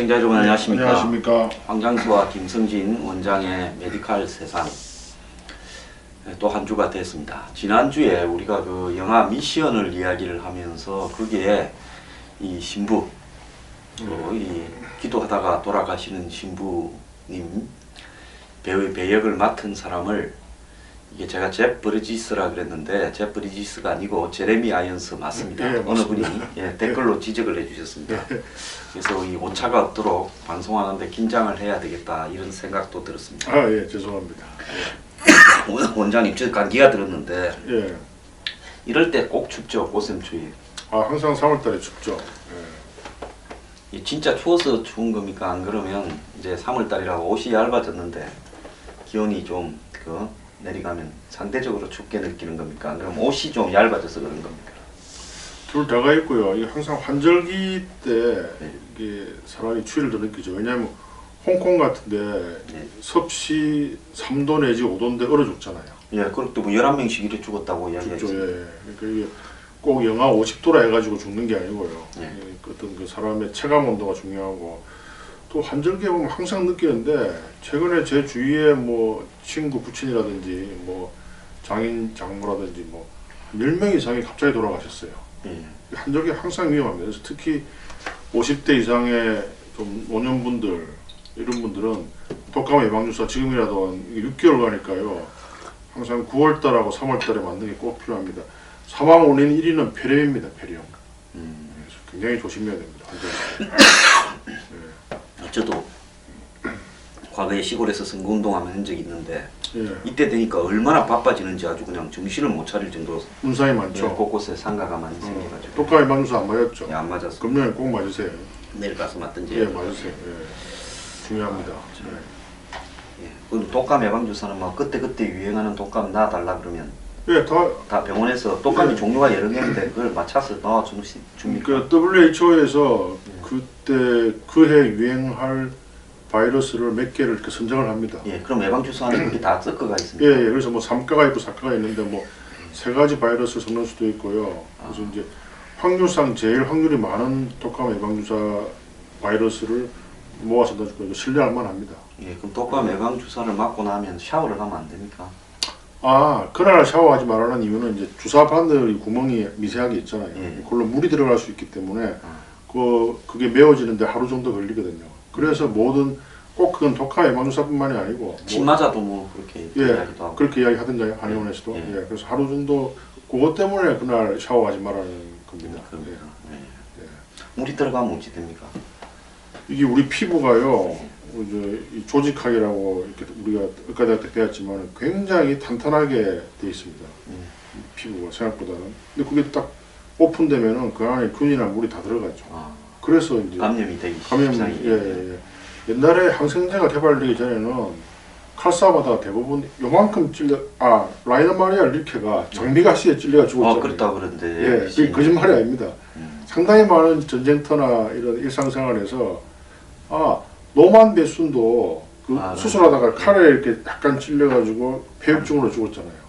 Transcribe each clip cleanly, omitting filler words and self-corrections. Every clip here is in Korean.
시청자 여러분 안녕하십니까. 안녕하십니까. 황장수와 김성진 원장의 메디칼 세상 또 한 주가 됐습니다. 지난주에 우리가 그 영화 미션을 이야기를 하면서 거기에 이 신부 이 기도하다가 돌아가시는 신부님 배우의 배역을 맡은 사람을 이게 제가 제 브리지스라 그랬는데 제 브리지스가 아니고 제레미 아이언스 맞습니다. 예, 어느 맞습니다. 분이 댓글로 지적을 해주셨습니다. 그래서 이 오차가 없도록 방송하는데 긴장을 해야 되겠다 이런 생각도 들었습니다. 아, 예, 죄송합니다. 원장님 저 감기가 들었는데 예. 이럴 때 꼭 춥죠. 꽃샘추위. 아, 항상 3월달에 춥죠. 이 진짜 추워서 추운 겁니까? 안 그러면 이제 3월달이라고 옷이 얇아졌는데 기온이 좀 내려가면 상대적으로 춥게 느끼는 겁니까? 안 그러면 옷이 좀 얇아져서 그런 겁니까? 둘 다가 있고요. 이게 항상 환절기 때 이게 사람이 추위를 더 느끼죠. 왜냐하면 홍콩 같은데 네. 섭씨 3도 내지 5도인데 얼어 죽잖아요. 예, 그리고 또 뭐 11명씩 이래 죽었다고 이야기했죠. 죽죠. 예. 그러니까 이게 꼭 영하 50도라 해가지고 죽는 게 아니고요. 예. 어떤 그 사람의 체감 온도가 중요하고 또 환절기에 보면 항상 느끼는데 최근에 제 주위에 뭐 친구 부친이라든지 뭐 장인 장모라든지 뭐 10명 이상이 갑자기 돌아가셨어요. 예. 환절기 항상 위험합니다. 그래서 특히 50대 이상의 좀 노년분들 이런 분들은 독감 예방주사 지금이라도 6개월 가니까요. 항상 9월달하고 3월달에 맞는 게 꼭 필요합니다. 사망 원인 1위는 폐렴입니다. 폐렴. 그래서 굉장히 조심해야 됩니다. 저도 과거에 시골에서 선거운동하면 한 적이 있는데 예. 이때 되니까 얼마나 바빠지는지 아주 그냥 정신을 못 차릴 정도로 문상이 많죠. 예, 곳곳에 상가가 많이 생겨가지고 독감 예방주사 안 맞았죠? 예, 안 맞았어. 금년에 꼭 맞으세요. 내일 가서 맞든지. 예, 맞으세요. 예. 중요합니다. 예. 그 독감 예방주사는 뭐 그때 유행하는 독감 놔달라 그러면 예, 다 병원에서 독감이 예. 종류가 여러 개인데 그걸 맞춰서 넣어줍니까? 그 WHO에서 그때 그해 유행할 바이러스를 몇 개를 이렇게 선정을 합니다. 예, 그럼 예방주사는 그게 다 섞어가 예, 있습니다. 예. 그래서 뭐 3가가 있고 4가가 있는데 뭐 3가지 바이러스를 섞는 수도 있고요. 그래서 이제 확률상 제일 확률이 많은 독감 예방주사 바이러스를 모아서 넣어주고 신뢰할 만합니다. 예, 그럼 독감 예방주사를 맞고 나면 샤워를 하면 안 됩니까? 아, 그날 샤워하지 말라는 이유는 이제 주사 바늘이 구멍이 미세하게 있잖아요. 예. 그걸로 물이 들어갈 수 있기 때문에 그게 메워지는데 하루 정도 걸리거든요. 그래서 모든 꼭 그건 독감 예방주사뿐만이 아니고 침 맞아도 뭐 그렇게 예, 이야기도 하고. 그렇게 이야기하던가요? 한의원에서도. 예. 예, 그래서 하루 정도 그것 때문에 그날 샤워하지 말라는 겁니다. 그럽니다. 예. 예. 물이 들어가면 어찌 됩니까? 이게 우리 피부가요, 이 조직학이라고 이렇게 우리가 의과대학 때 배웠지만 굉장히 탄탄하게 돼 있습니다. 피부가 생각보다는. 근데 그게 딱 오픈되면은 그 안에 균이나 물이 다 들어가죠. 그래서 이제 감염이 되기 감염, 시작이. 예. 옛날에 항생제가 개발되기 전에는 칼싸움하다가 대부분 요만큼 라이너 마리아 릴케가 장미가시에 찔려가 죽었잖아요. 그렇다 그런데. 예, 그게 거짓말이 아닙니다. 상당히 많은 전쟁터나 이런 일상생활에서 노만 배순도 수술하다가 칼에 이렇게 약간 찔려가지고 폐혈증으로 죽었잖아요.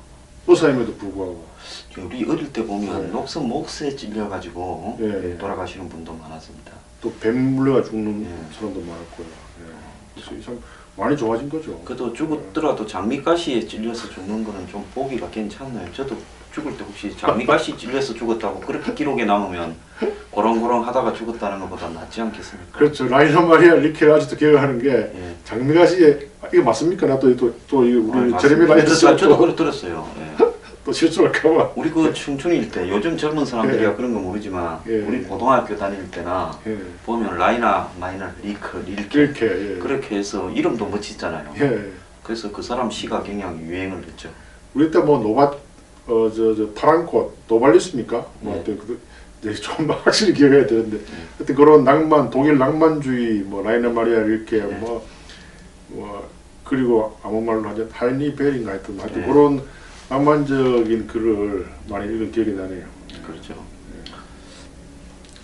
의사임에도 불구하고. 우리 어릴 때 보면 녹슨 목스에 찔려가지고 예. 돌아가시는 분도 많았습니다. 또 뱀 물려가 죽는 예. 사람도 많았고요. 예. 그래서 이상 많이 좋아진 거죠. 그래도 죽었더라도 장미가시에 찔려서 죽는 거는 좀 보기가 괜찮나요? 저도 죽을 때 혹시 장미가시 찔려서 죽었다고 그렇게 기록에 남으면 고렁고렁 하다가 죽었다는 것보다 낫지 않겠습니까? 그렇죠. 라이너 마리아 릴케를 아직도 기억하는 게 예. 장미가시에 이거 맞습니까? 나 또 우리 맞습니다. 제레미 라이언스 저도 그걸 들었어요. 예. 또 실수할까봐. 우리 그 청춘일 때 요즘 젊은 사람들이야 예. 그런 거 모르지만 예. 우리 고등학교 다닐 때나 예. 보면 라이나 마이너 릴케 릴케. 예. 그렇게 해서 이름도 멋지잖아요. 예. 그래서 그 사람 시가 굉장히 유행을 했죠. 우리 때 뭐 파란 꽃 노발리스입니까? 뭐 네. 하여튼 좀 확실히 기억해야 되는데 하여튼 그런 낭만 독일 낭만주의 뭐 라이너 마리아 릴케 뭐 그리고 아무 말로 하자 하이니 베링 하여튼 네. 그런 낭만적인 글을 많이 읽은 기억이 나네요. 그렇죠.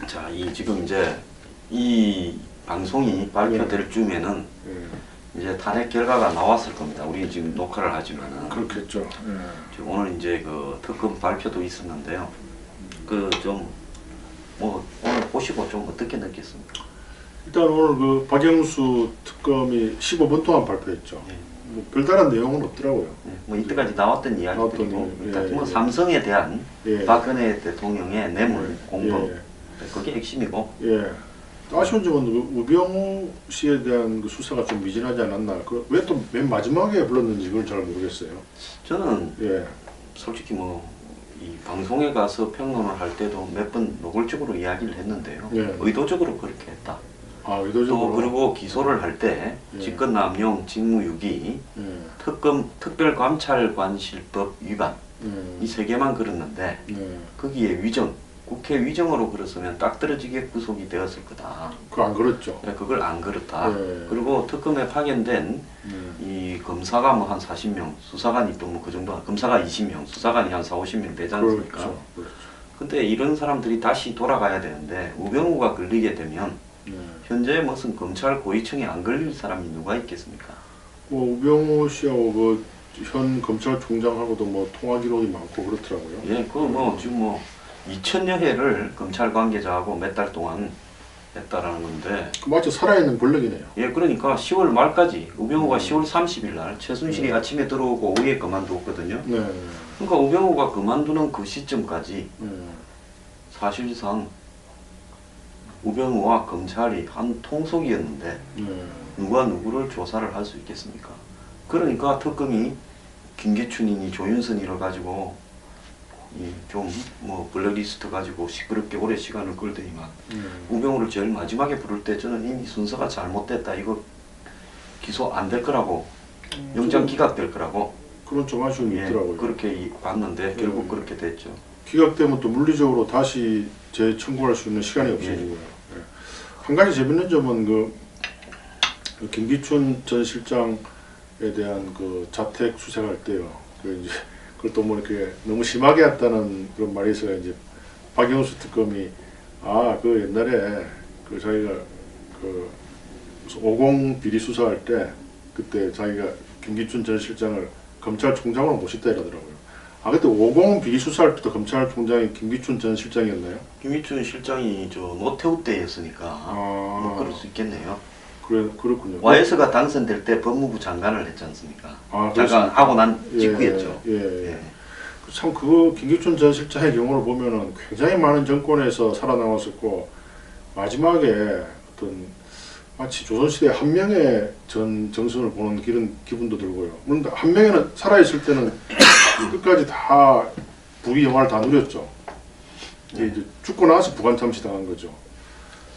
자, 지금 이제 이 방송이 발표될 쯤에는 예. 이제 탄핵 결과가 나왔을 겁니다. 우리 지금 녹화를 하지만은 그렇겠죠. 지금 오늘 이제 그 특검 발표도 있었는데요. 그 좀 뭐 오늘 보시고 좀 어떻게 느꼈습니까? 일단 오늘 그 박영수 특검이 15분 동안 발표했죠. 예. 뭐 별다른 내용은 없더라고요. 예, 뭐 이때까지 나왔던 이야기들이고 나왔던, 일단 예, 뭐 예. 삼성에 대한 예. 박근혜 대통령의 뇌물 공범 예. 그게 핵심이고 예. 또 아쉬운 점은 그 우병우 씨에 대한 그 수사가 좀 미진하지 않았나. 그 왜 또 맨 마지막에 불렀는지 그걸 잘 모르겠어요. 저는 예. 솔직히 뭐 이 방송에 가서 평론을 할 때도 몇 번 노골적으로 이야기를 했는데요. 예. 의도적으로 그렇게 했다. 아, 의도적으로. 또 그리고 기소를 할 때 예. 직권남용, 직무유기, 예. 특별감찰관실법 위반 예. 이 세 개만 걸었는데 예. 거기에 위정, 국회 위정으로 걸었으면 딱 떨어지게 구속이 되었을 거다. 그거 안 그랬죠. 그걸 안 걸었다. 예. 그리고 특검에 파견된 예. 이 검사가 뭐 한 40명, 수사관이 또 뭐 그 정도, 검사가 20명, 수사관이 한 4, 50명 되지 않습니까? 그렇죠. 그렇죠. 근데 이런 사람들이 다시 돌아가야 되는데 우병우가 걸리게 되면 예. 현재 무슨 검찰 고위층에 안 걸릴 사람이 누가 있겠습니까? 뭐 우병우 씨하고 그 현 검찰총장하고도 뭐 통화 기록이 많고 그렇더라고요. 예, 그 뭐 지금 뭐 2천여 회를 검찰 관계자하고 몇 달 동안 했다라는 건데, 그 마치 살아있는 권력이네요. 예, 그러니까 10월 말까지 우병우가 10월 30일 날 최순실이 아침에 들어오고 오후에 그만두었거든요. 네. 그러니까 우병우가 그만두는 그 시점까지 네. 사실상 우병우와 검찰이 한 통속이었는데 네. 누가 누구를 조사를 할 수 있겠습니까? 그러니까 특검이 김기춘이니 조윤선이를 가지고 좀 뭐 블랙리스트 가지고 시끄럽게 오래 시간을 끌더니만 우병우를 제일 마지막에 부를 때 저는 이미 순서가 잘못됐다, 이거 기소 안 될 거라고, 영장 기각될 거라고, 그런 좀 아쉬움이 예, 있더라고요. 그렇게 봤는데 결국 그렇게 됐죠. 기각되면 또 물리적으로 다시 재청구할 수 있는 시간이 없어지고요. 예. 한 가지 재밌는 점은 그 김기춘 전 실장에 대한 그 자택 수색할 때요. 그 이제 그걸 또 뭐 이렇게 너무 심하게 했다는 그런 말이 있어요. 이제 박영수 특검이 그 옛날에 그 자기가 그 50 비리 수사할 때 그때 자기가 김기춘 전 실장을 검찰총장으로 모셨다 이러더라고요. 그때 50 비리 수사할 때도 검찰총장이 김기춘 전 실장이었나요? 김기춘 실장이 저 노태우 때였으니까 뭐 그럴 수 있겠네요. 그렇군요. YS가 당선될 때 법무부 장관을 했지 않습니까? 장관 그렇습니까? 하고 난 직후였죠. 예. 예. 참 그 김기춘 전 실장의 경우를 보면은 굉장히 많은 정권에서 살아남았었고 마지막에 어떤 마치 조선시대 한 명의 전 정선을 보는 그런 기분도 들고요. 물론 한 명에는 살아있을 때는 끝까지 다 부귀 영화를 다 누렸죠. 이제 죽고 나서 부관 참시당한 거죠.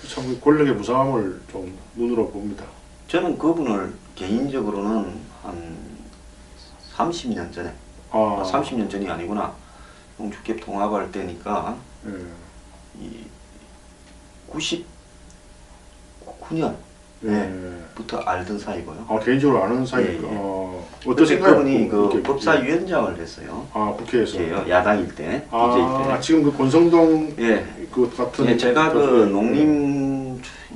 참그 권력의 무상함을 좀 눈으로 봅니다. 저는 그분을 개인적으로는 한 30년 전에, 30년 전이 아니구나, 농축협 통합할 때니까 예. 이 99년 부터 알던 사이고요. 개인적으로 아는 사이니까. 예. 어떠신가요? 그분이 그 법사위원장을 했어요. 국회에서. 야당일 때, DJ 때. 지금 그 권성동 예. 그 같은. 예, 제가 그 예.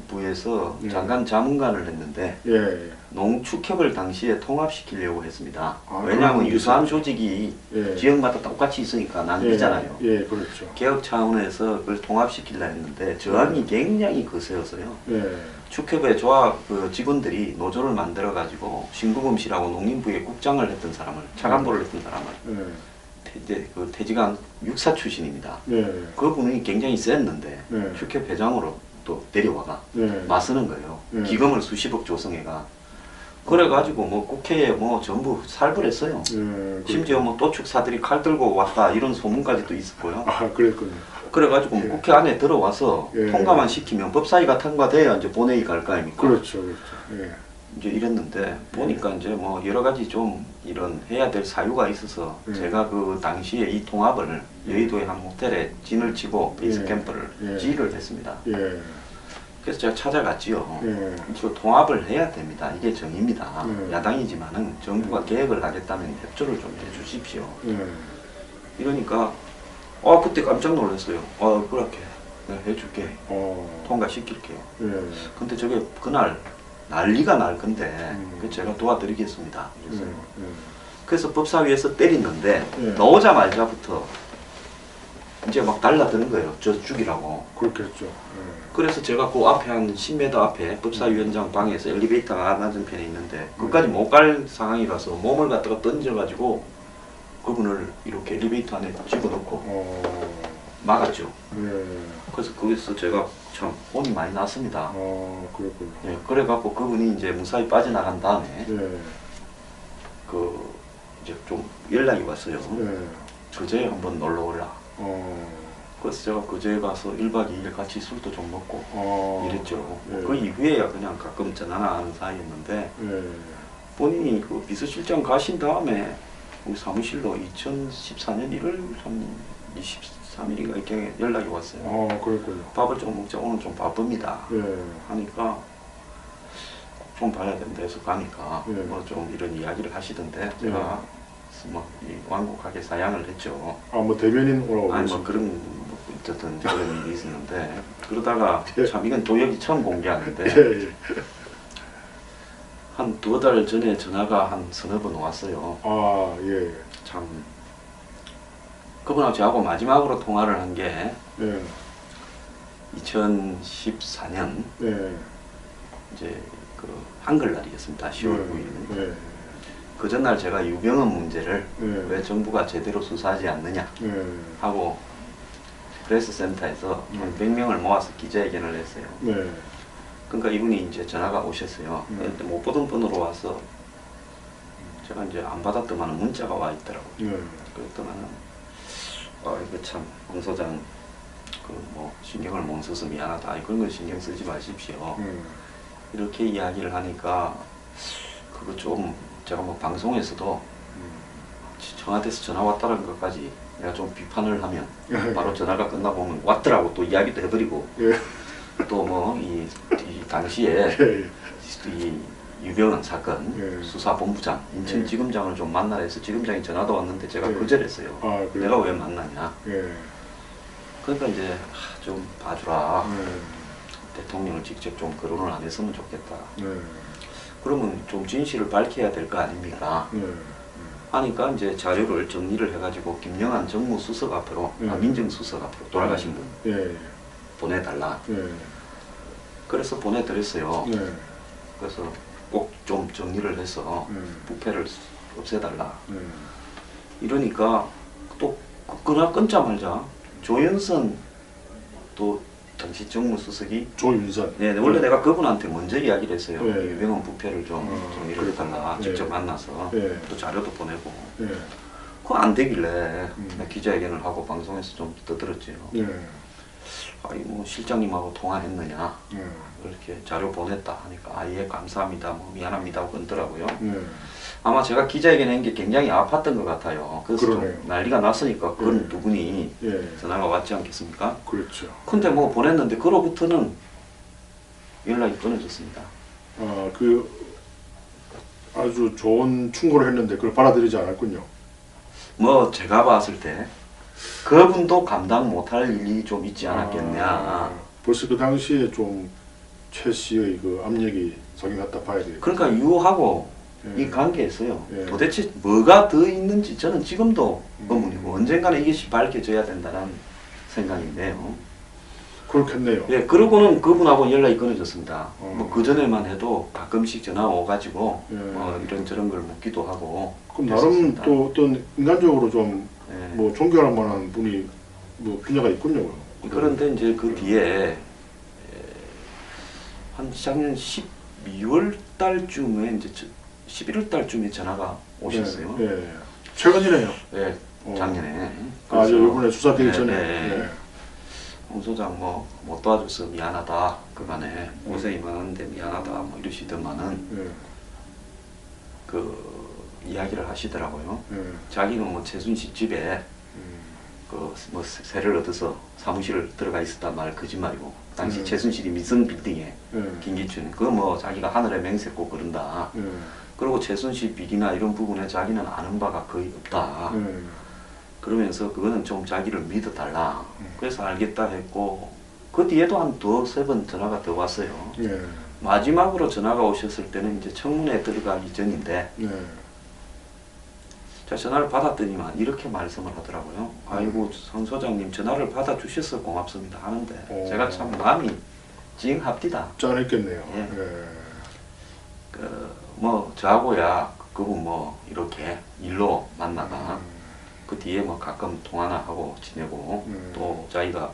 농림부에서 예. 잠깐 자문관을 했는데 예. 농축협을 당시에 통합시키려고 했습니다. 그런 왜냐하면 게 유사한 있었죠. 조직이 예. 지역마다 똑같이 있으니까 나뉘잖아요. 예, 그렇죠. 개혁 차원에서 그걸 통합시키려 했는데 저항이 굉장히 거세서요. 예. 축협의 조합 그 직원들이 노조를 만들어 가지고 신구검실하고 농림부의 국장을 했던 사람을, 차관보를 했던 사람을 그 퇴직한 육사 출신입니다. 예. 그분이 굉장히 셌는데 예. 축협 회장으로 또 데려와가 예. 맞서는 거예요. 예. 기금을 수십억 조성해가. 그래가지고 뭐 국회에 뭐 전부 살벌했어요. 예. 심지어 뭐 도축사들이 칼 들고 왔다 이런 소문까지도 있었고요. 그랬군요. 그래가지고 예. 국회 안에 들어와서 예. 통과만 시키면 법사위가 통과돼야 이제 본회의 갈 거 아닙니까? 그렇죠. 예. 이제 이랬는데 보니까 이제 뭐 여러 가지 좀 이런 해야 될 사유가 있어서 제가 그 당시에 이 통합을 여의도의 한 호텔에 진을 치고 베이스 캠프를 지휘를 했습니다. 예. 그래서 제가 찾아갔지요. 예. 저 통합을 해야 됩니다. 이게 정의입니다. 예. 야당이지만은 정부가 계획을 하겠다면 협조를 좀 해주십시오. 예. 이러니까 그때 깜짝 놀랐어요. 그렇게 내가 해줄게. 통과시킬게요. 예. 근데 저게 그날 난리가 날 건데 그 제가 도와드리겠습니다. 그래서, 그래서 법사위에서 때리는데 예. 나오자마자부터 이제 막 달라드는 거예요. 저 죽이라고. 그렇겠죠. 그래서 제가 그 앞에 한 10m 앞에 법사위원장 방에서 엘리베이터가 맞은편에 있는데 그까지 못 갈 상황이라서 몸을 갖다가 던져가지고 그분을 이렇게 엘리베이터 안에 집어넣고 막았죠. 그래서 거기서 제가 참 혼이 많이 났습니다. 그렇군요. 예, 그래갖고 그분이 이제 무사히 빠져나간 다음에 그 이제 좀 연락이 왔어요. 그제 한번 놀러 오라. 그래서 제가 그제 가서 1박 2일 같이 술도 좀 먹고 이랬죠. 그 이후에야 그냥 가끔 전화나 하는 사이였는데 본인이 그 비서실장 가신 다음에 우리 사무실로 2014년 1월 한 23일인가 이렇게 연락이 왔어요. 그렇군요. 밥을 좀 먹자. 오늘 좀 바쁩니다. 하니까 좀 봐야 된다 해서 가니까 뭐 좀 이런 이야기를 하시던데 제가 뭐 완곡하게 사양을 했죠. 뭐 대변인 오라고 아니 뭐 그런 뭐 어쨌든 그런 일이 있었는데 그러다가 참 이건 도역이 처음 공개하는데 한 2달 전에 전화가 한 서너 번 왔어요. 참 그분하고 저하고 마지막으로 통화를 한 게 2014년 이제 그 한글날이었습니다. 10월 9일. 그 전날 제가 유병헌 문제를 왜 정부가 제대로 수사하지 않느냐 하고 프레스센터에서 한 100명을 모아서 기자회견을 했어요. 그러니까 이분이 이제 전화가 오셨어요. 근데 못 보던 번호로 와서 제가 이제 안 받았더만 문자가 와 있더라고요. 그랬더만 이거 참 황 소장 그 뭐 신경을 못 써서 미안하다. 그런 거 신경 쓰지 마십시오. 이렇게 이야기를 하니까 그거 좀 제가 뭐 방송에서도 청와대에서 전화 왔다는 것까지 내가 좀 비판을 하면 바로 전화가 끝나보면 왔더라고 또 이야기도 해버리고 또 뭐 이 당시에 이 유병헌 사건 수사본부장 인천지검장을 좀 만나라 해서 지검장이 전화도 왔는데 제가 거절했어요. 내가 왜 만나냐. 그러니까 이제 좀 봐주라. 대통령을 직접 좀 거론을 안 했으면 좋겠다. 그러면 좀 진실을 밝혀야 될 거 아닙니까? 하니까 이제 자료를 정리를 해가지고 김영한 정무수석 앞으로 민정수석 앞으로 돌아가신 분 보내달라. 그래서 보내드렸어요. 그래서 꼭 좀 정리를 해서 부패를 없애달라. 이러니까 또 끊자마자 조윤선 또 당시 정무수석이 조윤선. 원래 내가 그분한테 먼저 이야기를 했어요. 유병헌 부패를 좀 정리를 해달라. 직접 만나서 또 자료도 보내고. 그거 안 되길래 기자회견을 하고 방송에서 좀 떠들었죠. 아이 뭐 실장님하고 통화했느냐. 이렇게 자료 보냈다 하니까 예 감사합니다. 뭐 미안합니다 하고 끊더라고요. 아마 제가 기자회견 한 게 굉장히 아팠던 것 같아요. 그래서 좀 난리가 났으니까 그건 누구니 전화가 왔지 않겠습니까? 그렇죠. 근데 뭐 보냈는데 그로부터는 연락이 끊어졌습니다. 그 아주 좋은 충고를 했는데 그걸 받아들이지 않았군요. 뭐 제가 봤을 때 그분도 감당 못할 일이 좀 있지 않았겠냐. 벌써 그 당시에 좀 최 씨의 그 압력이 작용했다 봐야 돼요. 그러니까 유하고 이 관계에서요. 도대체 뭐가 더 있는지 저는 지금도 의문이고 언젠가는 이것이 밝혀져야 된다는 생각인데요. 그렇겠네요. 그러고는 그분하고 연락이 끊어졌습니다. 뭐 그전에만 해도 가끔씩 전화 오가지고 이런저런 걸 묻기도 하고. 그럼 나름 또 어떤 인간적으로 좀 뭐 존경할 만한 분이 뭐 분야가 있군요. 그런데 이제 그 뒤에 한 작년 12월 달쯤에 이제 11월 달쯤에 전화가 오셨어요. 최근이네요. 작년에. 이번에 수사되기 전에. 황 소장 뭐 못 도와줘서 미안하다. 그간에 고생이 많은데 미안하다. 뭐 이러시더만은 그 이야기를 하시더라고요. 자기는 뭐 최순실 집에 그 뭐 세를 얻어서 사무실을 들어가 있었단 말 거짓말이고 당시 최순실이 미성 빌딩에 김기춘 그 뭐 자기가 하늘에 맹세코 그런다. 그리고 최순실 비리나 이런 부분에 자기는 아는 바가 거의 없다. 그러면서 그거는 좀 자기를 믿어달라. 그래서 알겠다 했고 그 뒤에도 한 2-3번 전화가 더 왔어요. 마지막으로 전화가 오셨을 때는 이제 청문회 들어가기 전인데 제가 전화를 받았더니만 이렇게 말씀을 하더라고요. 아이고 성 소장님 전화를 받아주셔서 고맙습니다 하는데 제가 참 마음이 찡합디다. 짠했겠네요. 예. 예. 뭐 저하고야 그분 뭐 이렇게 일로 만나가 그 뒤에 뭐 가끔 통화나 하고 지내고 또 자기가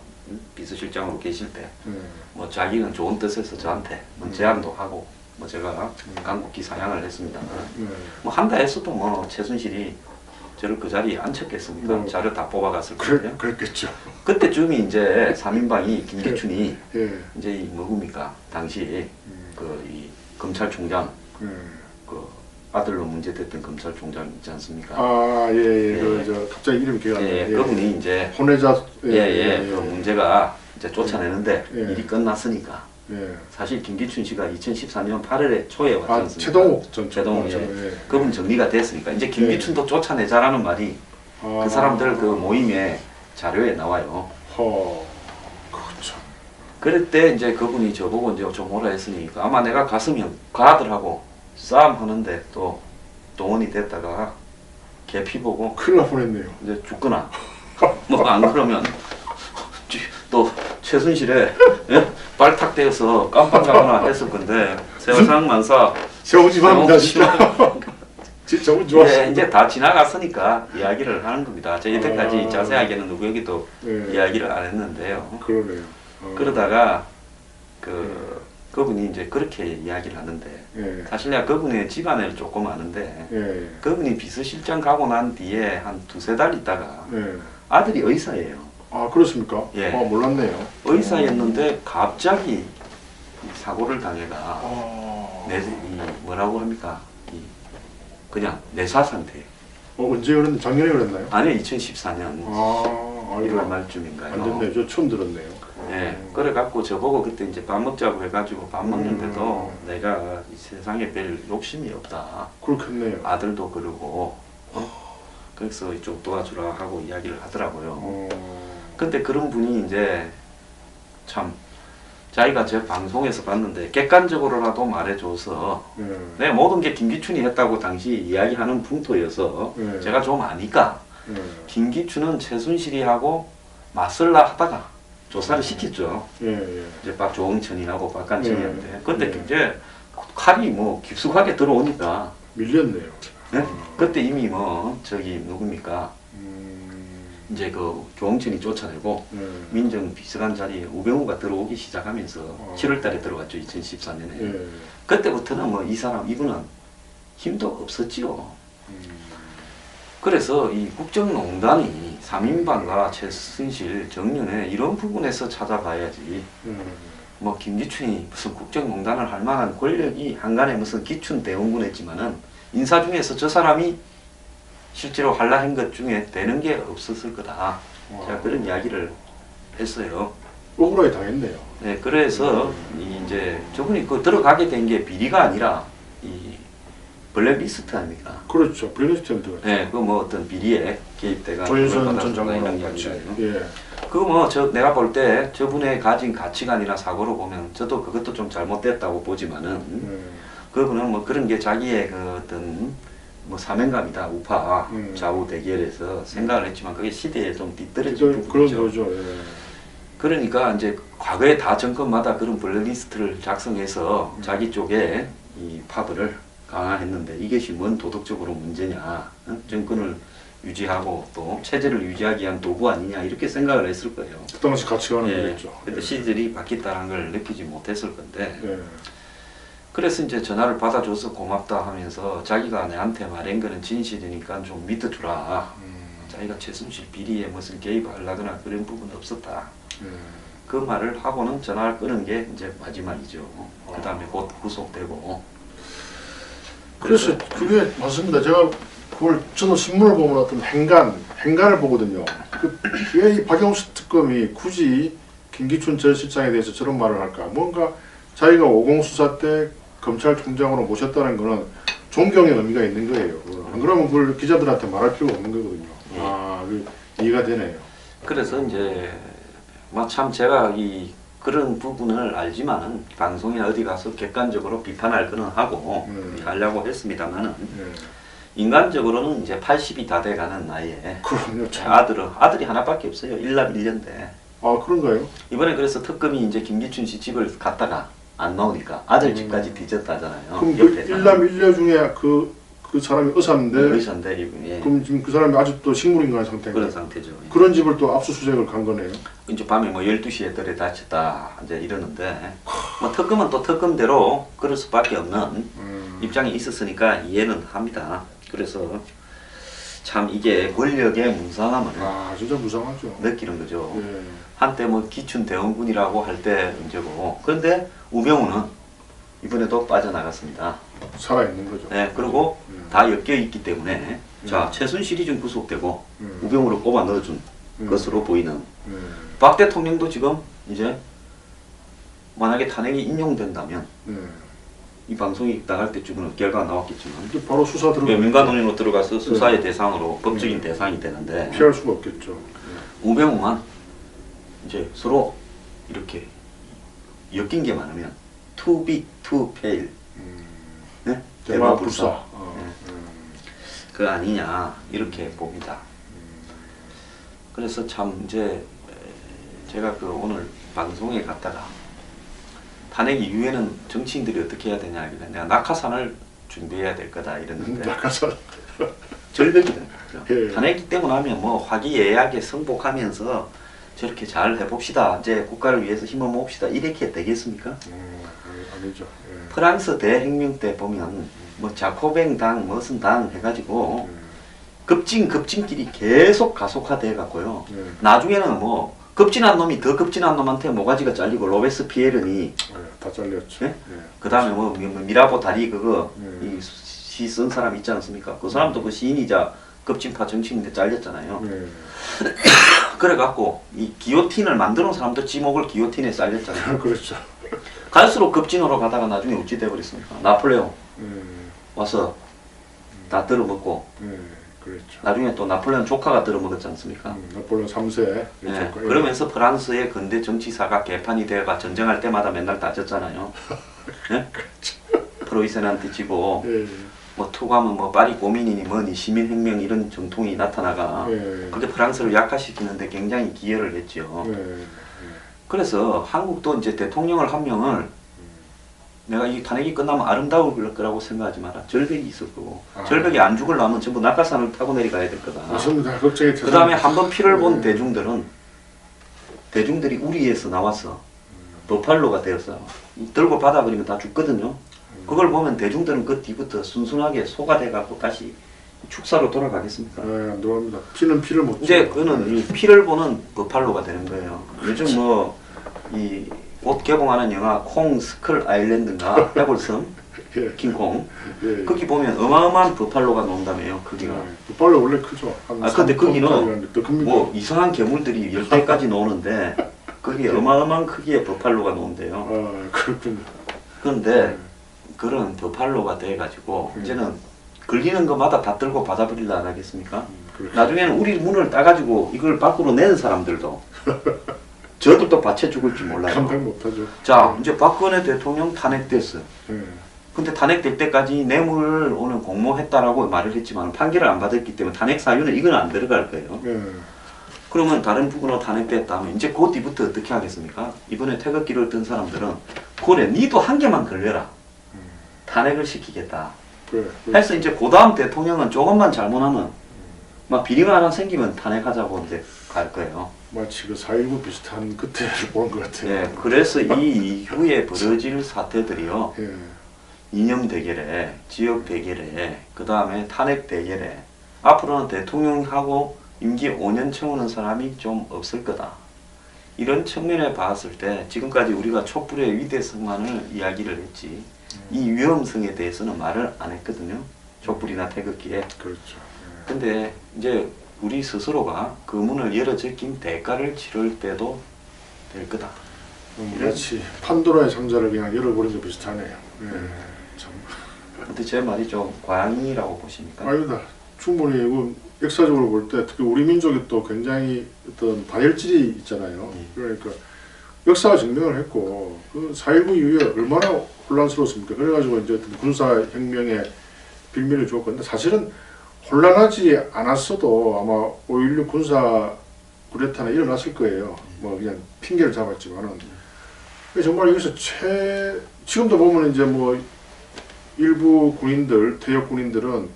비서실장으로 계실 때 뭐 자기는 좋은 뜻에서 저한테 뭐 제안도 하고 뭐 제가 간곡히 사양을 했습니다. 뭐 한다 했어도 뭐 최순실이 저를 그 자리에 앉혔겠습니까? 뭐, 자료 다 뽑아갔을 거예요. 그랬겠죠. 그때쯤이 이제 3인방이 김기춘이 예. 이제 이 뭐굽니까 당시 그 이 검찰총장 예. 그 아들로 문제됐던 검찰총장 있지 않습니까? 아, 예, 예. 예. 저 갑자기 이름이 기억 안 나요. 예, 그분이 이제 혼외자. 예, 그 문제가 이제 쫓아내는데 예. 일이 끝났으니까 예. 사실 김기춘 씨가 2014년 8월에 초에 왔지 아, 않습니까? 최동욱 전 최동욱, 맞죠? 예. 예. 그분 정리가 됐으니까 이제 김기춘도 쫓아내자라는 말이 아. 그 사람들 그 모임에 자료에 나와요. 그렇죠. 그럴 때 이제 그분이 저보고 이제 좀 오라 했으니까 아마 내가 갔으면 그 아들하고 싸움하는데 또 동원이 됐다가 개피 보고 큰일 날 뻔했네요. 이제 죽거나 뭐 안 그러면 또 최순실에 예? 발탁되어서 깜빡하거나 했을 건데 세월상 만사 세우지마입니다 진짜. 진짜 운 좋았어요. 예, 이제 다 지나갔으니까 이야기를 하는 겁니다. 저 이때까지 아. 자세하게는 누구에게도 예. 이야기를 안 했는데요. 그러네요. 그러다가 그분이 이제 그렇게 이야기를 하는데 예. 사실 내가 그분의 집안을 조금 아는데 예. 그분이 비서실장 가고 난 뒤에 한 두세 달 있다가 예. 아들이 의사예요. 아, 그렇습니까? 예. 몰랐네요. 의사였는데 갑자기 이 사고를 당해가 아. 이 뭐라고 합니까? 이 그냥 내사 상태. 언제 그랬는데 작년에 그랬나요? 아니 2014년 아, 1월 말쯤인가요? 안 됐네요. 저 처음 들었네요. 예, 그래갖고 저보고 그때 이제 밥 먹자고 해가지고 밥 먹는데도 내가 이 세상에 별 욕심이 없다. 그렇겠네요. 아들도 그러고, 그래서 이쪽 도와주라 하고 이야기를 하더라고요. 근데 그런 분이 이제 참 자기가 제 방송에서 봤는데 객관적으로라도 말해줘서 예. 내 모든 게 김기춘이 했다고 당시 이야기하는 풍토여서 예. 제가 좀 아니까 예. 김기춘은 최순실이하고 맞설라 하다가 조사를 시켰죠. 예. 예. 이제 조홍천이하고 박간천이한테. 예. 근데 예. 이제 칼이 뭐 깊숙하게 들어오니까 밀렸네요. 네? 그때 이미 뭐 저기 누굽니까 이제 그 조홍천이 쫓아내고 예. 민정 비서관 자리에 우병우가 들어오기 시작하면서 7월달에 들어갔죠 2014년에. 예. 그때부터는 뭐 이분은 힘도 없었지요. 그래서 이 국정농단이 3인방과 최순실, 정윤회 이런 부분에서 찾아봐야지 뭐 김기춘이 무슨 국정농단을 할 만한 권력이 한간에 무슨 기춘 대원군했지만은 인사 중에서 저 사람이 실제로 할라 것 중에 되는 게 없었을 거다. 제가 그런 이야기를 했어요. 억울하게 당했네요. 네, 그래서 이제 저분이 그 들어가게 된 게 비리가 아니라 이 블랙리스트 아닙니까? 그렇죠. 블랙리스트에 들어갔죠. 네, 그 뭐 어떤 비리에 개입돼가 조윤선 전 장관하고 같이. 예. 그뭐 내가 볼 때 저분의 가진 가치관이나 사고로 보면 저도 그것도 좀 잘못됐다고 보지만은 그분은 뭐 그런 게 자기의 그 어떤 뭐 사명감이다 우파 좌우 대결에서 생각을 했지만 그게 시대에 좀 뒤떨어진 그런 부분이죠. 거죠. 예. 그러니까 이제 과거에 다 정권마다 그런 블랙리스트를 작성해서 자기 쪽에 이 파벌을 강화했는데 이것이 뭔 도덕적으로 문제냐, 정권을 유지하고 또 체제를 유지하기 위한 도구 아니냐 이렇게 생각을 했을 거예요. 그 당시 가치관은 예. 그랬죠. 근데 시절이 바뀌었다는 걸 느끼지 못했을 건데 예. 그래서 이제 전화를 받아줘서 고맙다 하면서 자기가 내한테 말한 거는 진실이니까 좀 믿어주라. 자기가 최순실 비리에 무슨 개입하려거나 그런 부분은 없었다. 그 말을 하고는 전화를 끄는 게 이제 마지막이죠. 그 다음에 곧 구속되고. 그래서 그게 맞습니다. 제가 그걸 저도 신문을 보면 어떤 행간을 보거든요. 왜 이 박영수 특검이 굳이 김기춘 전 실장에 대해서 저런 말을 할까? 뭔가 자기가 50 수사 때 검찰총장으로 모셨다는 거는 존경의 의미가 있는 거예요. 안 그러면 그걸 기자들한테 말할 필요가 없는 거거든요. 아, 이해가 되네요. 그래서 이제 참 제가 그런 부분을 알지만은 방송이나 어디 가서 객관적으로 비판할 거는 하고 하려고 했습니다만은 인간적으로는 이제 80이 다 돼가는 나이에 그럼요. 참. 아들이 하나밖에 없어요. 일남 1년대. 아 그런가요? 이번에 그래서 특검이 이제 김기춘 씨 집을 갔다가 안 나오니까 아들 집까지 뒤졌다잖아요. 그럼 그 옆에 일남 일녀 중에 그 사람이 의사인데 의사인데 예. 그럼 지금 그 사람이 아직도 식물인간 상태인가요? 그런 상태죠. 예. 그런 집을 또 압수수색을 간 거네요. 이제 밤에 뭐 12시에 들에 다쳤다 이제 이러는데 뭐 특검은 또 특검대로 그럴 수밖에 없는 입장이 있었으니까 이해는 합니다. 그래서 참 이게 권력의 무상함을 아 진짜 무상하죠. 느끼는 거죠. 예. 한때 뭐 기춘 대원군이라고 할 때 문제고 그런데 우병우는 이번에도 빠져나갔습니다. 살아있는 거죠. 네, 그리고 다 엮여 있기 때문에 자 최순실이 좀 구속되고 우병우를 뽑아 넣어준 것으로 보이는 박 대통령도 지금 이제 만약에 탄핵이 인용된다면 이 방송이 나갈 때쯤은 결과가 나왔겠지만 이제 바로 수사 들어가. 민간논의로 들어가서 수사의 대상으로 법적인 대상이 되는데 피할 수가 없겠죠. 우병우만 이제 서로 이렇게 엮인 게 많으면 too big to fail 네? 대마불사. 네. 그 아니냐 이렇게 봅니다. 그래서 참 이제 제가 그 오늘 방송에 갔다가 탄핵 이후에는 정치인들이 어떻게 해야 되냐 이래 내가 낙하산을 준비해야 될 거다 이랬는데 낙하산. 절벽이다. 예. 탄핵이 되고 나면 뭐 화기애애하게 승복하면서 저렇게 잘 해봅시다. 이제 국가를 위해서 힘을 모읍시다. 이렇게 되겠습니까? 아니죠. 예. 프랑스 대혁명 때 보면 뭐 자코뱅 당 무슨 당 해가지고 급진끼리 계속 가속화돼 갖고요. 나중에는 뭐 급진한 놈이 더 급진한 놈한테 모가지가 잘리고 로베스피에르니 다 잘렸죠. 예? 예. 그 다음에 뭐 미라보 다리 그거 예. 시 쓴 사람 있지 않습니까? 그 사람도 그 시인이자 급진파 정치인인데 잘렸잖아요. 예. 그래갖고 이 기요틴을 만드는 사람도 지목을 기요틴에 잘렸잖아요. 그렇죠. 갈수록 급진으로 가다가 나중에 어찌 돼버렸습니까? 나폴레옹 와서 다 들어먹고 그렇죠. 나중에 또 나폴레옹 조카가 들어먹었지 않습니까? 나폴레옹 3세. 네, 그러면서 프랑스의 근대 정치사가 개판이 되어가 전쟁할 때마다 맨날 다졌잖아요. 네? 프로이센한테 지고 예. 뭐 투구하면 뭐 파리 고민이니 뭐니 시민혁명 이런 전통이 나타나가 예. 그게 프랑스를 약화시키는데 굉장히 기여를 했죠. 예. 그래서 한국도 이제 대통령을 한 명을 내가 이 탄핵이 끝나면 아름다울 거라고 생각하지 마라. 절벽이 있을 거고 절벽이 안 죽으려면 전부 낙하산을 타고 내려가야 될 거다. 맞습니다. 걱정이 그 다음에 한번 피를 본 대중들이 우리에서 나와서 버팔로가 되어서 들고 받아버리면 다 죽거든요. 그걸 보면 대중들은 그 뒤부터 순순하게 소가 돼갖고 다시 축사로 돌아가겠습니까? 안 들어갑니다. 피는 피를 못 이제 줘요. 그는 이 피를 보는 버팔로가 되는 거예요. 요즘 뭐 이 곧 개봉하는 영화 콩 스컬 아일랜드인가 해골섬 예. 킹콩 예. 거기 보면 어마어마한 버팔로가 논다며요. 크기가. 빨리 원래 크죠. 근데 거기는 더 큽니다. 뭐 이상한 괴물들이 10대까지 노는데 거기 어마어마한 크기의 버팔로가 노는데요. 그렇군요. 그런데 그런 버팔로가 돼가지고 이제는 걸리는 것마다 다 들고 받아버리려 안 하겠습니까? 그렇죠. 나중에는 우리 문을 따가지고 이걸 밖으로 내는 사람들도 저들도 받쳐 죽을 줄 몰라요. 감당 못하죠. 자, 이제 박근혜 대통령 탄핵됐어. 예. 근데 탄핵될 때까지 뇌물 오늘 공모했다라고 말을 했지만 판결을 안 받았기 때문에 탄핵 사유는 이건 안 들어갈 거예요. 예. 그러면 다른 부분으로 탄핵됐다 하면 이제 그 뒤부터 어떻게 하겠습니까? 이번에 태극기를 든 사람들은 그래 니도 한 개만 걸려라. 탄핵을 시키겠다. 그래. 해서 이제 그 다음 대통령은 조금만 잘못하면 막 비리가 하나 생기면 탄핵하자고 이제 갈 거예요. 마치 그 4.19 비슷한 그때를 보는 것 같아요. 예, 그래서 이 이후에 벌어질 사태들이요. 예. 이념 대결에, 지역 대결에, 그 다음에 탄핵 대결에 앞으로는 대통령하고 임기 5년 채우는 사람이 좀 없을 거다. 이런 측면에 봤을 때 지금까지 우리가 촛불의 위대성만을 이야기를 했지 이 위험성에 대해서는 말을 안 했거든요. 촛불이나 태극기에. 그렇죠. 근데 이제 우리 스스로가 그 문을 열어 제낀 대가를 치를 때도 될 거다. 마치 판도라의 상자를 그냥 열어버린 것 비슷하네요. 예. 참. 근데 제 말이 좀 과잉이라고 보십니까? 아니다. 충분히 이거 역사적으로 볼 때 특히 우리 민족이 또 굉장히 어떤 다혈질이 있잖아요. 그러니까 역사가 증명을 했고 그 4.19 이후에 얼마나 혼란스러웠습니까? 그래가지고 이제 어떤 군사혁명의 빌미를 주었고, 근데 사실은 혼란하지 않았어도 아마 5.16 군사 쿠데타는 일어났을 거예요. 뭐 그냥 핑계를 잡았지만은. 정말 여기서 지금도 보면 이제 뭐 일부 군인들, 퇴역 군인들은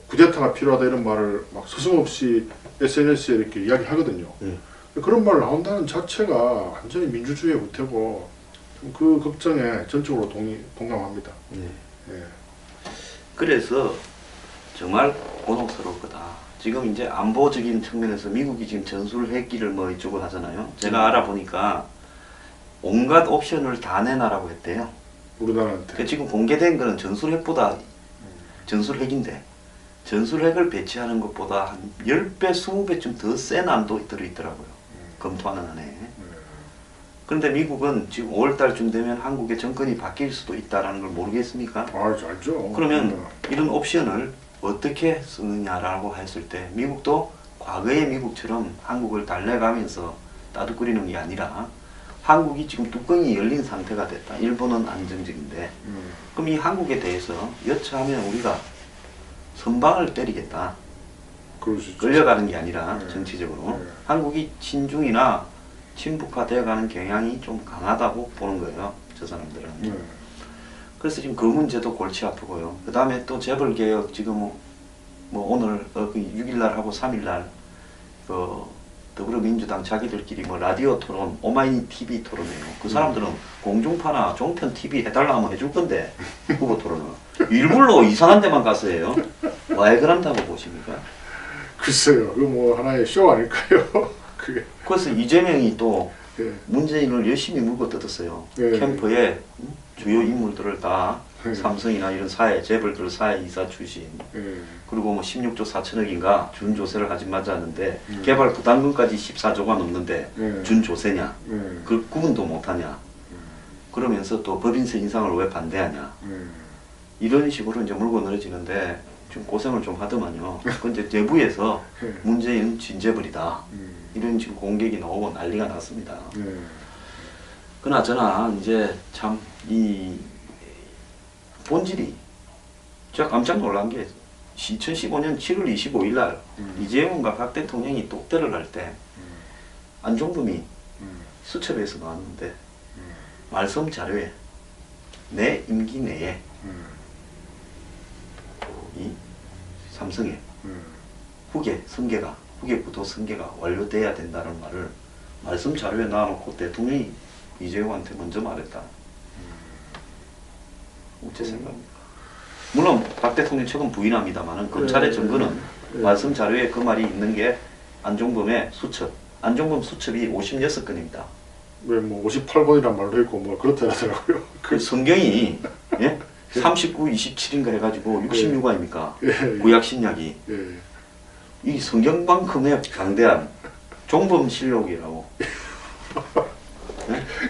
쿠데타가 필요하다 이런 말을 막 서슴없이 SNS에 이렇게 이야기하거든요. 그런 말 나온다는 자체가 완전히 민주주의의 후퇴고 그 걱정에 전적으로 동감합니다. 예. 그래서 정말 곤혹스러울 거다. 지금 이제 안보적인 측면에서 미국이 지금 전술핵기를 뭐 이쪽을 하잖아요. 제가 알아보니까 온갖 옵션을 다 내놔라고 했대요. 우리나라한테. 그 지금 공개된 거는 전술핵보다 전술핵인데 전술핵을 배치하는 것보다 한 10배, 20배쯤 더 센 안도 들어있더라고요. 검토하는 안에. 그런데 미국은 지금 5월달쯤 되면 한국의 정권이 바뀔 수도 있다는 걸 모르겠습니까? 알죠. 그러면 이런 옵션을 어떻게 쓰느냐라고 했을 때 미국도 과거의 미국처럼 한국을 달래가면서 따뜻거리는 게 아니라 한국이 지금 뚜껑이 열린 상태가 됐다. 일본은 안정적인데 그럼 이 한국에 대해서 여차하면 우리가 선방을 때리겠다. 그럴 수 있죠. 끌려가는 게 아니라 정치적으로 네. 한국이 친중이나 친북화되어 가는 경향이 좀 강하다고 보는 거예요. 저 사람들은. 그래서 지금 그 문제도 골치 아프고요. 그 다음에 또 재벌개혁 지금 뭐 오늘 6일날 하고 3일날 그 더불어민주당 자기들끼리 뭐 라디오 토론, 오마이 TV 토론해요. 그 사람들은 공중파나 종편 TV 해달라 하면 해줄 건데 후보 토론을 일부러 이상한 데만 가서 해요. 왜 그런다고 보십니까? 글쎄요, 그거 뭐 하나의 쇼 아닐까요? 그게. 그래서 이재명이 또 예. 문재인을 열심히 물고 뜯었어요. 예. 캠프에 주요 인물들을 다 예. 삼성이나 이런 사회, 재벌들 사회 이사 출신 예. 그리고 뭐 16조 4천억인가 준조세를 하지 말자는데 개발 부담금까지 14조가 넘는데 예. 준조세냐? 예. 그 구분도 못하냐? 그러면서 또 법인세 인상을 왜 반대하냐? 이런 식으로 이제 물고 늘어지는데 좀 고생을 좀 하더만요. 근데 내부에서 예. 문재인은 진재벌이다. 이런 지금 공격이 나오고 난리가 났습니다. 그나저나 이제 참 이 본질이 제가 깜짝 놀란 게 2015년 7월 25일 날 이재용과 박 대통령이 똑대를 할 때 안종범이 수첩에서 나왔는데 말씀 자료에 내 임기 내에 이 삼성의 후계 구도 승계가 완료돼야 된다는 말을 말씀 자료에 놔놓고 대통령이 이재용한테 먼저 말했다. 어째 생각합니까? 물론 박 대통령 최근 부인합니다만은 검찰의 증거는 말씀 자료에 그 말이 있는 게 안종범의 수첩, 안종범 수첩이 56건입니다. 왜 뭐 58번이란 말도 있고 뭐 그렇더라고요. 그 성경이 예? 39, 27인가 해가지고 66 아닙니까? 예. 구약 신약이 예. 이 성경만큼의 강대한 종범실록이라고.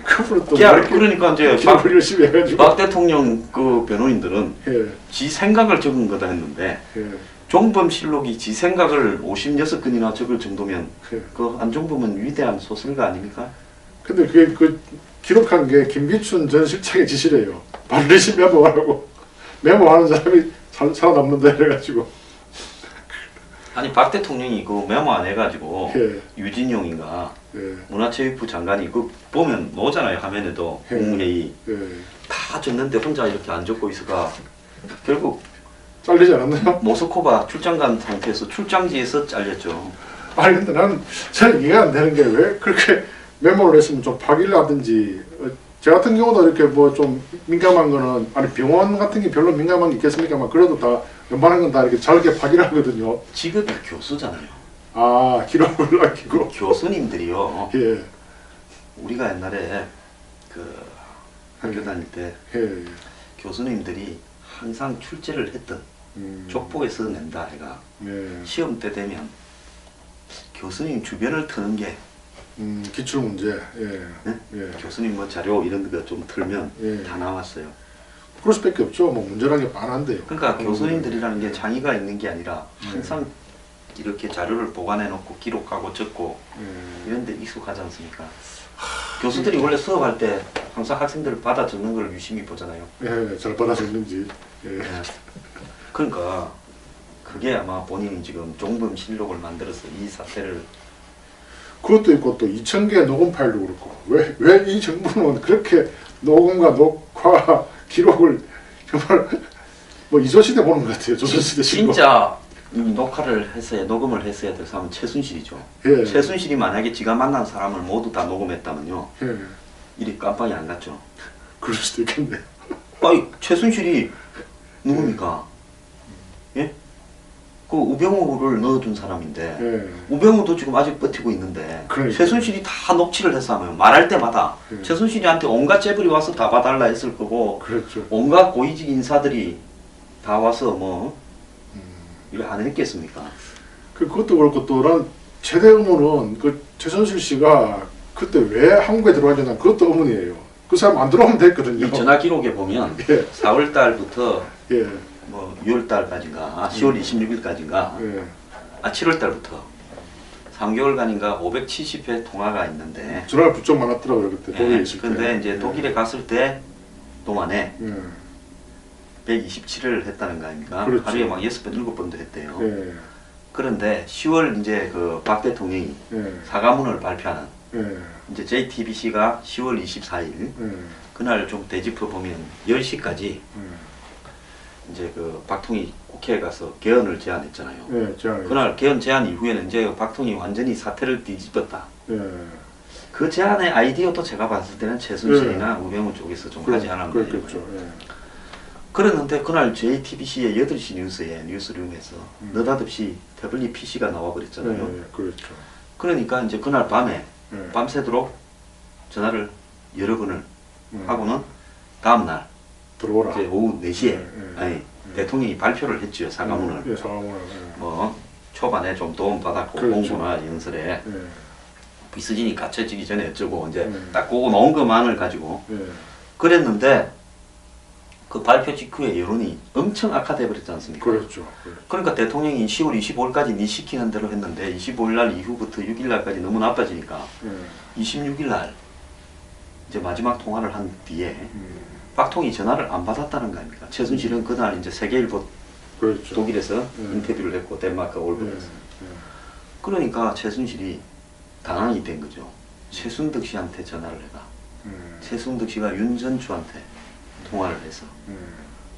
그분은 또 그러니까 이제 기록을 열심히 해가지고. 박 대통령 그 변호인들은 예. 지 생각을 적은 거다 했는데 예. 종범실록이 지 생각을 56건이나 적을 정도면 예. 그 안종범은 위대한 소설가 아닙니까? 근데 그게 그 기록한 게 김기춘 전 실장의 지시래요. 반드시 메모하라고. 메모하는 사람이 살아남는다 이래가지고. 아니 박 대통령이 그 메모 안 해가지고 예. 유진용인가 예. 문화체육부 장관이 그 보면 나오잖아요 화면에도 예. 국무회의 예. 다 적는데 혼자 이렇게 안 적고 있어가 결국 잘리지 않았나요? 모스코바 출장 간 상태에서 출장지에서 잘렸죠. 아니 근데 나는 잘 이해가 안 되는 게 왜 그렇게 메모를 했으면 좀 파기라든지 저 같은 경우도 이렇게 뭐 좀 민감한 거는 아니 병원 같은 게 별로 민감한 게 있겠습니까만 그래도 다 웬만한 건 다 이렇게 잘게 파기를 하거든요. 직업이 교수잖아요. 아 기록을 남기고. 교수님들이요. 예. 우리가 옛날에 그 학교 다닐 때 예. 교수님들이 항상 출제를 했던 족보에서 낸다 해가 예. 시험 때 되면 교수님 주변을 트는 게 기출 문제. 예. 네? 예. 교수님 뭐 자료 이런 거 좀 틀면 예. 다 나왔어요. 그럴 수밖에 없죠. 뭐 문제라는 게 많은데요. 그러니까 교수님들이라는 게 장의가 있는 게 아니라 항상 이렇게 자료를 보관해 놓고 기록하고 적고 이런 데 익숙하지 않습니까? 교수들이 원래 수업할 때 항상 학생들을 받아 적는 걸 유심히 보잖아요. 예. 잘 받아줬는지. 예. 네. 그러니까 그게 아마 본인이 지금 종범 실록을 만들어서 이 사태를 그것도 있고 또 2,000개 녹음 파일도 그렇고 왜 이 정부는 그렇게 녹음과 녹화 기록을 정말 뭐 이조시대 보는 것 같아요. 조선시대 신고. 진짜 이 녹화를 했어야 녹음을 했어야 될 사람은 최순실이죠. 예. 최순실이 만약에 지가 만난 사람을 모두 다 녹음했다면요, 예. 일이 깜빡이 안 났죠. 그럴 수도 있겠네요. 아이 최순실이 누굽니까? 예? 그 우병우를 넣어준 사람인데 예. 우병우도 지금 아직 버티고 있는데 그러니까요. 최순실이 다 녹취를 했으면 말할 때마다 예. 최순실이한테 온갖 재벌이 와서 다 봐달라 했을 거고 그렇죠. 온갖 고위직 인사들이 다 와서 뭐 음. 이걸 안 했겠습니까? 그것도 그렇고 또 난 최대 의문은 그 최순실 씨가 그때 왜 한국에 들어왔냐 그것도 의문이에요. 그 사람 안 들어오면 됐거든요. 이 전화 기록에 보면 예. 4월 달부터 예. 뭐 6월 달까지인가 10월 26일까지인가 7월 달부터 3개월간인가 570회 통화가 있는데 전화가 부쩍 많았더라고요 그때 독일에 있을 때. 근데 이제 예. 독일에 갔을 때 동안에 예. 127회를 했다는 거 아닙니까? 그렇죠. 하루에 막 6번, 7번도 했대요. 예. 그런데 10월 이제 그 박 대통령이 예. 사과문을 발표하는 예. 이제 JTBC가 10월 24일 예. 그날 좀 되짚어 보면 10시까지 예. 이제 그 박통희 국회에 가서 개헌을 제안했잖아요. 예. 제가 그날 개헌 제안 이후에는 이제 박통희 완전히 사태를 뒤집었다. 예. 그 제안의 아이디어도 제가 봤을 때는 최순실이나 우병우 쪽에서 좀 하지 않았나. 그렇겠죠. 예. 그랬는데 그날 JTBC의 8시 뉴스에 뉴스룸에서 느닷없이 태블릿 PC가 나와버렸잖아요. 예. 그렇죠. 그러니까 이제 그날 밤에 예. 밤새도록 전화를 여러 번을 음. 하고는 다음날 들어오라. 이제 오후 4시에 예, 예. 아니, 대통령이 발표를 했죠. 사과문을. 예. 사과문을. 예. 뭐 초반에 좀 도움 받았고 그렇죠. 공부나 연설에 예. 비서진이 갇혀지기 전에 어쩌고 이제 음. 딱 그거 놓은 것만을 가지고 예. 그랬는데 그 발표 직후에 여론이 엄청 악화돼 버렸지 않습니까? 그렇죠. 그렇죠. 그러니까 대통령이 10월 25일까지 니 시키는 대로 했는데 25일 날 이후부터 6일 날까지 너무 나빠지니까 예. 26일 날 이제 마지막 통화를 한 뒤에 음. 박통희 전화를 안 받았다는 거 아닙니까? 최순실은 그날 이제 세계일보 그렇죠. 독일에서 음. 인터뷰를 했고 덴마크 예. 올브에서 예. 그러니까 최순실이 당황이 된 거죠. 최순득 씨한테 전화를 해라. 최순득 씨가 윤 전추한테 통화를 해서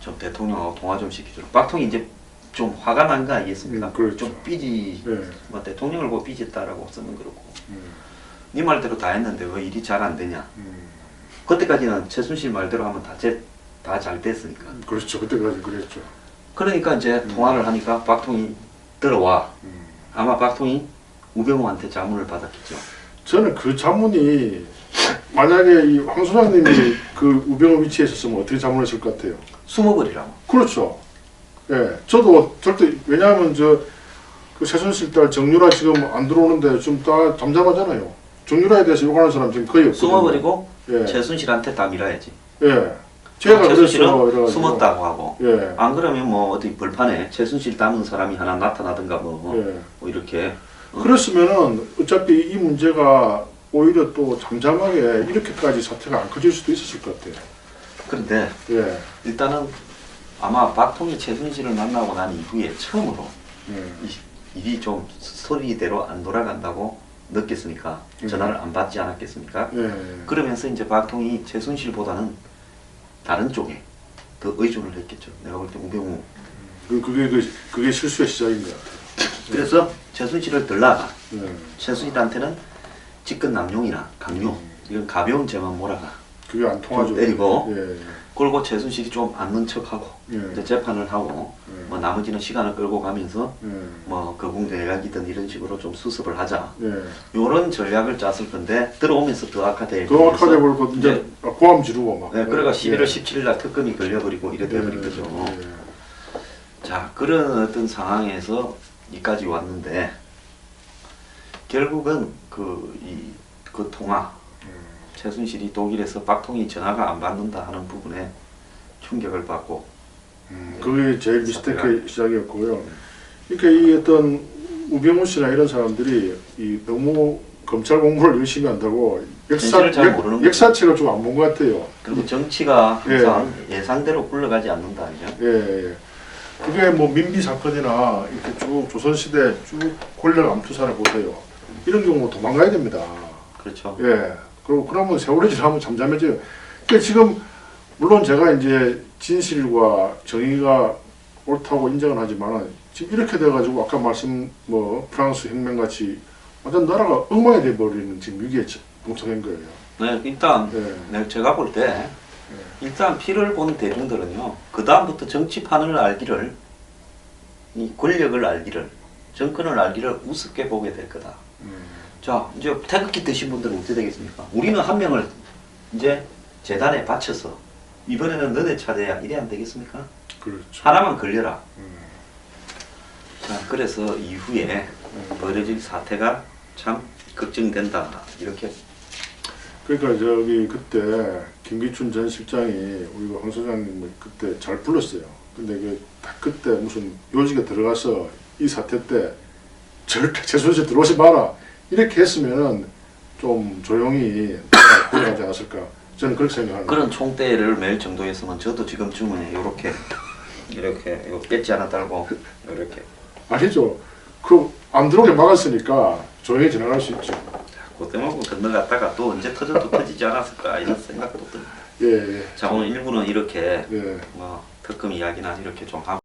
좀 대통령하고 통화 좀 시켜주라. 박통이 이제 좀 화가 난 거 아니겠습니까? 그렇죠. 좀 삐지, 예. 뭐 대통령을 보고 삐졌다라고 쓰는 그렇고. 음. 네 말대로 다 했는데 왜 일이 잘 안 되냐? 음. 그때까지는 최순실 말대로 하면 다 잘 됐으니까. 그렇죠. 그때까지 그랬죠. 그러니까 이제 통화를 하니까 박통이 들어와. 음. 아마 박통이 우병우한테 자문을 받았겠죠. 저는 그 자문이 만약에 이 황 소장님이 그 우병우 위치에 있었으면 어떻게 자문했을 것 같아요? 숨어버리라고. 그렇죠. 예, 저도 절대 왜냐하면 그 최순실 딸 정유라 지금 안 들어오는데 지금 다 잠잠하잖아요. 정유라에 대해서 욕하는 사람 지금 거의 없거든요. 숨어버리고 예, 최순실한테 다 밀어야지. 예. 제가 최순실은 그랬어요. 이래가지고. 숨었다고 하고. 예, 안 그러면 뭐 어디 벌판에 최순실 닮은 사람이 하나 나타나든가 뭐, 예. 뭐 이렇게. 그랬으면은 어차피 이 문제가 오히려 또 잠잠하게 이렇게까지 사태가 안 커질 수도 있었을 것 같아요. 그런데 예, 일단은 아마 박통희 최순실을 만나고 난 이후에 처음으로 예. 이 일이 좀 소리대로 안 돌아간다고 느꼈으니까 전화를 안 받지 않았겠습니까? 예. 그러면서 이제 박통희 최순실보다는 다른 쪽에 더 의존을 했겠죠. 내가 볼 때 우병우. 그게 실수의 시작인 것 같아요. 그래서 최순실을 덜 나가. 예. 최순실한테는 직권 남용이나 강요 이런 가벼운 죄만 몰아가. 그게 안 통하죠. 좀 때리고. 예, 그리고 최순실이 좀 앉는 척하고 예. 이제 재판을 하고 예. 뭐 나머지는 시간을 끌고 가면서 예. 뭐 거궁대각이든 이런 식으로 좀 수습을 하자. 예. 요런 전략을 짰을 건데 들어오면서 더 악화돼 더 악화돼 버리고 이제 고함 지르고 막. 네, 그래가 11월 예. 17일 날 특검이 걸려버리고 이래 돼버린 거죠. 예. 자, 그런 어떤 상황에서 이까지 왔는데 결국은 그 통화 최순실이 독일에서 박통희 전화가 안 받는다 하는 부분에 충격을 받고 그게 제일 미스테이크의 시작이었고요. 그러니까 이 어떤 우병우 씨나 이런 사람들이 이 너무 검찰 공부를 열심히 한다고 현실을 잘 모르는 거죠. 역사책을 좀 안 본 것 같아요. 그리고 정치가 항상 예상대로 굴러가지 않는다. 그죠? 예, 예. 그게 뭐 민비 사건이나 이렇게 쭉 조선시대 쭉 권력 암투사를 보세요. 이런 경우 도망가야 됩니다. 그렇죠. 예. 그리고 그러면 세월이 지나면 잠잠해져요. 그러니까 지금 물론 제가 이제 진실과 정의가 옳다고 인정을 하지만 지금 이렇게 돼가지고 아까 말씀 뭐 프랑스 혁명 같이 완전 나라가 엉망이 돼버리는 지금 위기에 봉착한 거예요. 네, 일단 예. 제가 볼 때 일단 피를 본 대중들은요. 그 다음부터 정치판을 알기를, 이 권력을 알기를, 정권을 알기를 우습게 보게 될 거다. 자, 이제 태극기 드신 분들은 어떻게 되겠습니까? 우리는 한 명을 이제 재단에 바쳐서 이번에는 너네 차례야 이래 하면 되겠습니까? 그렇죠. 하나만 걸려라. 자, 그래서 이후에 벌어질 사태가 참 걱정된다. 이렇게. 그러니까 저기 그때 김기춘 전 실장이 우리가 황 소장님을 그때 잘 불렀어요. 근데 그때 무슨 요직에 들어가서 이 사태 때 절대 재수씨 들어오지 마라 이렇게 했으면은 좀 조용히 돌아가지 않았을까 저는 그렇게 생각합니다. 그런 총대를 맬 정도였으면 저도 지금쯤은 이렇게 이거 뺏지 않아 달고 이렇게 아니죠. 그 안 들어오게 막았으니까 조용히 지나갈 수 있죠. 그때만큼 건너갔다가 또 언제 터져도 터지지 않았을까 이런 생각도 듭니다. 예, 예. 자, 오늘 일부는 이렇게 예. 뭐 특검 이야기나 이렇게 좀 하고